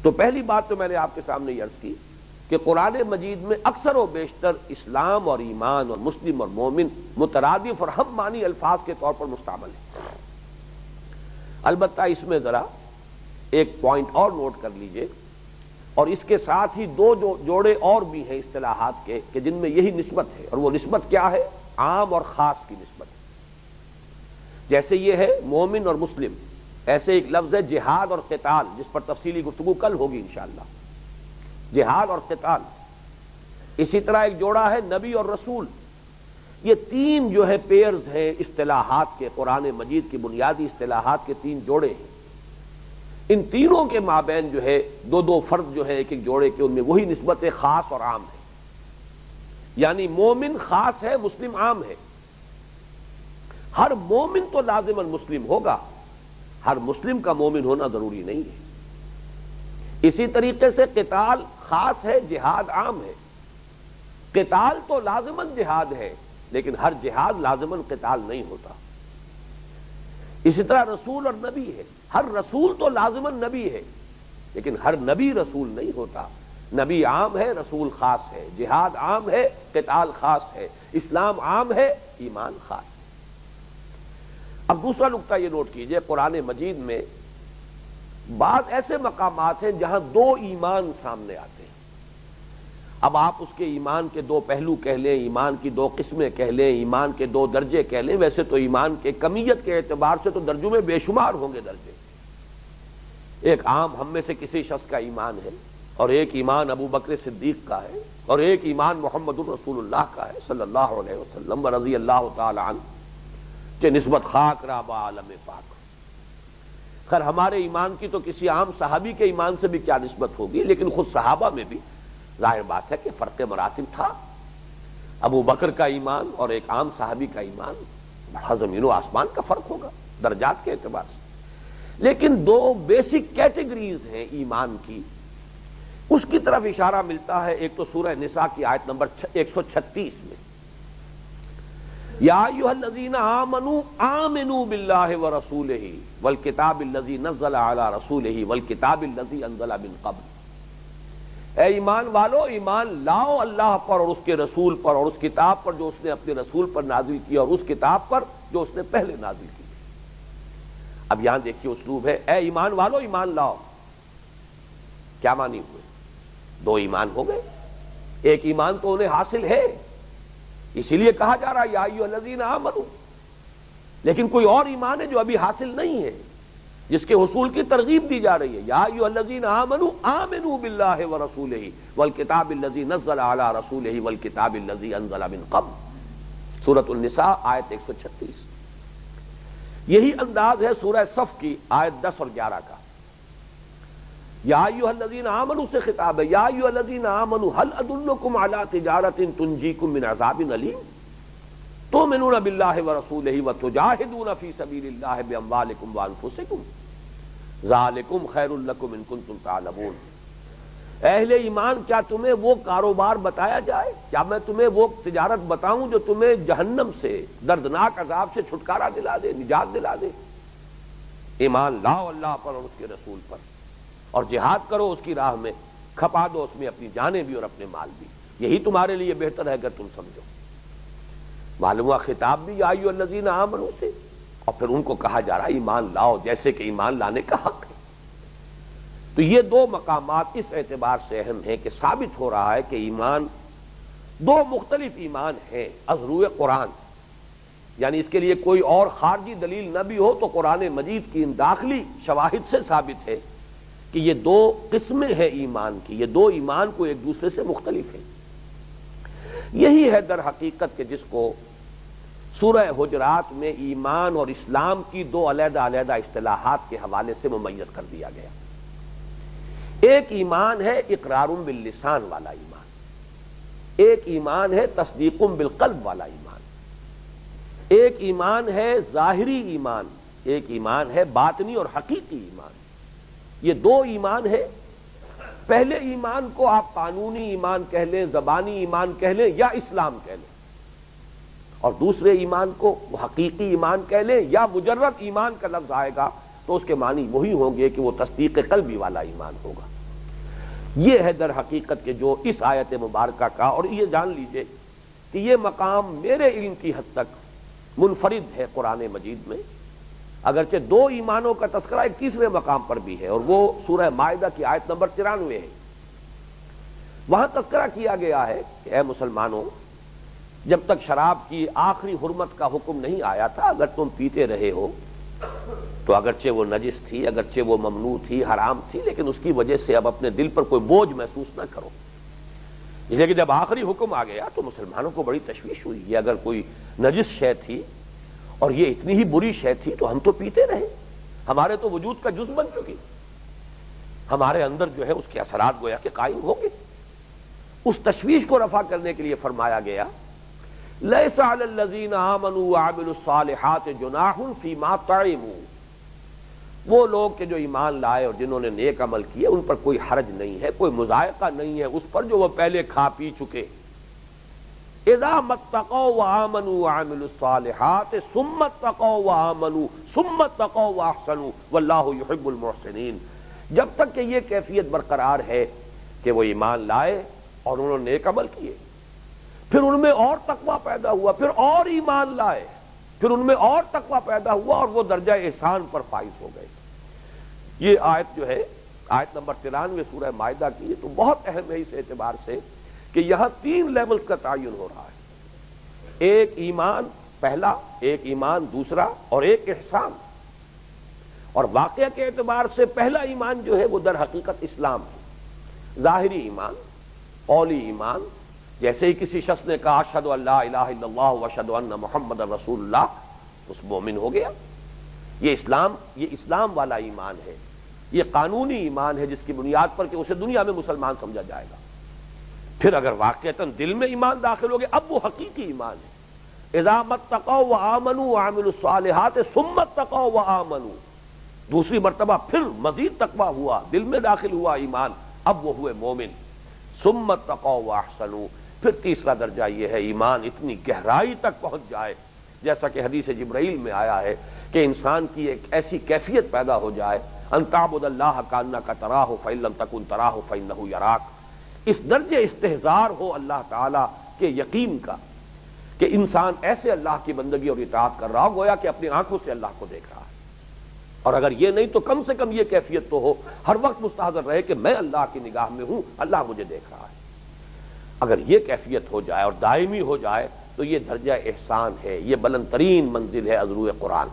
تو پہلی بات تو میں نے آپ کے سامنے یہ عرض کی کہ قرآن مجید میں اکثر و بیشتر اسلام اور ایمان اور مسلم اور مومن مترادف اور ہم معنی الفاظ کے طور پر مستعمل ہے۔ البتہ اس میں ذرا ایک پوائنٹ اور نوٹ کر لیجئے، اور اس کے ساتھ ہی دو جوڑے اور بھی ہیں اصطلاحات کے کہ جن میں یہی نسبت ہے، اور وہ نسبت کیا ہے؟ عام اور خاص کی نسبت ہے۔ جیسے یہ ہے مومن اور مسلم، ایسے ایک لفظ ہے جہاد اور قتال، جس پر تفصیلی گفتگو کل ہوگی انشاءاللہ، جہاد اور قتال۔ اسی طرح ایک جوڑا ہے نبی اور رسول۔ یہ تین جو ہے پیئرز ہیں اصطلاحات کے، قرآن مجید کی بنیادی اصطلاحات کے تین جوڑے ہیں۔ ان تینوں کے مابین جو ہے دو فرد جو ہے ایک ایک جوڑے کے، ان میں وہی نسبت خاص اور عام ہے، یعنی مومن خاص ہے، مسلم عام ہے۔ ہر مومن تو لازماً مسلم ہوگا، ہر مسلم کا مومن ہونا ضروری نہیں ہے۔ اسی طریقے سے قتال خاص ہے، جہاد عام ہے۔ قتال تو لازماً جہاد ہے، لیکن ہر جہاد لازماً قتال نہیں ہوتا۔ اسی طرح رسول اور نبی ہے، ہر رسول تو لازماً نبی ہے، لیکن ہر نبی رسول نہیں ہوتا۔ نبی عام ہے، رسول خاص ہے، جہاد عام ہے، قتال خاص ہے، اسلام عام ہے، ایمان خاص ہے۔ اب دوسرا نقطہ یہ نوٹ کیجئے، قرآن مجید میں بعض ایسے مقامات ہیں جہاں دو ایمان سامنے آتے ہیں۔ اب آپ اس کے ایمان کے دو پہلو کہہ لیں، ایمان کی دو قسمیں کہہ لیں، ایمان کے دو درجے کہہ لیں، ویسے تو ایمان کے کمیت کے اعتبار سے تو درجوں میں بے شمار ہوں گے درجے۔ ایک عام ہم میں سے کسی شخص کا ایمان ہے، اور ایک ایمان ابو بکر صدیق کا ہے، اور ایک ایمان محمد رسول اللہ کا ہے صلی اللہ علیہ وسلم و رضی اللہ تعالی عنہ، کہ نسبت خاک رابع عالم پاک۔ خیر ہمارے ایمان کی تو کسی عام صحابی کے ایمان سے بھی کیا نسبت ہوگی، لیکن خود صحابہ میں بھی ظاہر بات ہے کہ فرق مراتب تھا۔ ابو بکر کا ایمان اور ایک عام صحابی کا ایمان بڑا زمین و آسمان کا فرق ہوگا درجات کے اعتبار سے، لیکن دو بیسک کیٹیگریز ہیں ایمان کی، اس کی طرف اشارہ ملتا ہے۔ ایک تو سورہ نساء کی آیت نمبر 136 میں، یا ایھا الذین آمنوا آمنوا باللہ ورسولہ والکتاب الذی نزل علی رسولہ والکتاب الذی انزل من قبل۔ اے ایمان والو، ایمان لاؤ اللہ پر اور اس کے رسول پر، اور اس کتاب پر جو اس نے اپنے رسول پر نازل کیا، اور اس کتاب پر جو اس نے پہلے نازل کی۔ اب یہاں دیکھیے اسلوب ہے، اے ایمان والو ایمان لاؤ، کیا معنی ہوئے؟ دو ایمان ہو گئے، ایک ایمان تو انہیں حاصل ہے، اسی لیے کہا جا رہا ہے یا ایھا الذین آمنوا، لیکن کوئی اور ایمان ہے جو ابھی حاصل نہیں ہے، جس کے حصول کی ترغیب دی جا رہی ہے۔ یا ایھا الذین آمنوا آمنوا باللہ ورسولہ والکتاب الذی نزل علی رسولہ والکتاب الذی انزل من قبل، سورۃ النساء آیت 136۔ یہی انداز ہے سورہ صف کی آیت 10 اور 11 کا۔ یا ایھا الذین آمنوا سے خطاب ہے، یا ایھا الذین آمنوا هل ادلکم علی تجارۃ تنجیکم من عذاب علیم تؤمنون باللہ ورسولہ وتجاہدون فی سبیل اللہ باموالکم وانفسکم ذالکم خیر لکم ان کنتم تعلمون۔ اہل ایمان، کیا تمہیں وہ کاروبار بتایا جائے؟ کیا میں تمہیں وہ تجارت بتاؤں جو تمہیں جہنم سے، دردناک عذاب سے چھٹکارا دلا دے، نجات دلا دے؟ ایمان لاؤ اللہ پر اور اس کے رسول پر، اور جہاد کرو اس کی راہ میں، کھپا دو اس میں اپنی جانیں بھی اور اپنے مال بھی، یہی تمہارے لیے بہتر ہے اگر تم سمجھو۔ معلوم ہوا خطاب بھی یا ایھا الذین آمنوا سے، اور پھر ان کو کہا جا رہا ہے ایمان لاؤ، جیسے کہ ایمان لانے کا حق ہے۔ تو یہ دو مقامات اس اعتبار سے اہم ہیں کہ ثابت ہو رہا ہے کہ ایمان دو مختلف ایمان ہیں از روئے قرآن، یعنی اس کے لیے کوئی اور خارجی دلیل نہ بھی ہو تو قرآن مجید کی ان داخلی شواہد سے ثابت ہے کہ یہ دو قسمیں ہیں ایمان کی، یہ دو ایمان کو ایک دوسرے سے مختلف ہیں۔ یہی ہے در حقیقت کہ جس کو سورہ حجرات میں ایمان اور اسلام کی دو علیحدہ علیحدہ اصطلاحات کے حوالے سے ممیز کر دیا گیا۔ ایک ایمان ہے اقرار باللسان والا ایمان، ایک ایمان ہے تصدیق بالقلب والا ایمان، ایک ایمان ہے ظاہری ایمان، ایک ایمان ہے باطنی اور حقیقی ایمان۔ یہ دو ایمان ہے۔ پہلے ایمان کو آپ قانونی ایمان کہہ لیں، زبانی ایمان کہہ لیں، یا اسلام کہہ لیں، اور دوسرے ایمان کو حقیقی ایمان کہہ لیں، یا مجرد ایمان کا لفظ آئے گا تو اس کے معنی وہی ہوں گے کہ وہ تصدیق قلبی والا ایمان ہوگا۔ یہ ہے در حقیقت کہ جو اس آیت مبارکہ کا، اور یہ جان لیجئے کہ یہ مقام میرے علم کی حد تک منفرد ہے قرآن مجید میں، اگرچہ دو ایمانوں کا تذکرہ ایک تیسرے مقام پر بھی ہے، اور وہ سورہ مائدہ کی آیت نمبر 93 ہے۔ وہاں تذکرہ کیا گیا ہے کہ اے مسلمانوں، جب تک شراب کی آخری حرمت کا حکم نہیں آیا تھا، اگر تم پیتے رہے ہو تو اگرچہ وہ نجس تھی، اگرچہ وہ ممنوع تھی، حرام تھی، لیکن اس کی وجہ سے اب اپنے دل پر کوئی بوجھ محسوس نہ کرو۔ اس لیے کہ جب آخری حکم آ گیا تو مسلمانوں کو بڑی تشویش ہوئی، یہ اگر کوئی نجس شے تھی اور یہ اتنی ہی بری شے تھی تو ہم تو پیتے رہے، ہمارے تو وجود کا جز بن چکی، ہمارے اندر جو ہے اس کے اثرات گویا کہ قائم ہو گئے۔ اس تشویش کو رفع کرنے کے لیے فرمایا گیا لیس علی الذین آمنوا وعملوا الصالحات جناح فیما طعموا، وہ لوگ کہ جو ایمان لائے اور جنہوں نے نیک عمل کیے ان پر کوئی حرج نہیں ہے، کوئی مضائقہ نہیں ہے اس پر جو وہ پہلے کھا پی چکے۔ اذا متقوا وآمنوا وعملوا الصالحات ثم اتقوا وآمنوا ثم اتقوا واحسنوا واللہ یحب المحسنین، جب تک کہ یہ کیفیت برقرار ہے کہ وہ ایمان لائے اور انہوں نے نیک عمل کیے، پھر ان میں اور تقوی پیدا ہوا، پھر اور ایمان لائے، پھر ان میں اور تقوی پیدا ہوا اور وہ درجہ احسان پر فائز ہو گئے۔ یہ آیت جو ہے آیت نمبر 93 سورہ مائدہ کی، یہ تو بہت اہم ہے اس اعتبار سے کہ یہاں 3 لیولز کا تعین ہو رہا ہے، ایک ایمان پہلا، ایک ایمان دوسرا اور ایک احسان۔ اور واقعہ کے اعتبار سے پہلا ایمان جو ہے وہ در حقیقت اسلام ہے، ظاہری ایمان، قولی ایمان، جیسے ہی کسی شخص نے کہا اشہد ان لا الہ الا اللہ واشہد ان محمد رسول اللہ، اس مومن ہو گیا۔ یہ اسلام والا ایمان ہے، یہ قانونی ایمان ہے جس کی بنیاد پر کہ اسے دنیا میں مسلمان سمجھا جائے گا۔ پھر اگر واقعتاً دل میں ایمان داخل ہو گیا اب وہ حقیقی ایمان ہے۔ اذا متقوا وآمنوا وعملوا الصالحات ثم اتقوا وآمنوا، دوسری مرتبہ پھر مزید تقویٰ ہوا، دل میں داخل ہوا ایمان، اب وہ ہوئے مومن۔ ثم اتقوا واحسنوا، پھر تیسرا درجہ یہ ہے ایمان اتنی گہرائی تک پہنچ جائے، جیسا کہ حدیث جبرائیل میں آیا ہے کہ انسان کی ایک ایسی کیفیت پیدا ہو جائے ان تعبد اللہ کانک تراہ فإن لم تکن تراہ فإنہ یراک، اس درجے استحضار ہو اللہ تعالی کے یقین کا کہ انسان ایسے اللہ کی بندگی اور اطاعت کر رہا ہو گویا کہ اپنی آنکھوں سے اللہ کو دیکھ رہا ہے، اور اگر یہ نہیں تو کم سے کم یہ کیفیت تو ہو، ہر وقت مستحضر رہے کہ میں اللہ کی نگاہ میں ہوں، اللہ مجھے دیکھ رہا ہے۔ اگر یہ کیفیت ہو جائے اور دائمی ہو جائے تو یہ درجہ احسان ہے، یہ بلند ترین منزل ہے از روئے قرآن۔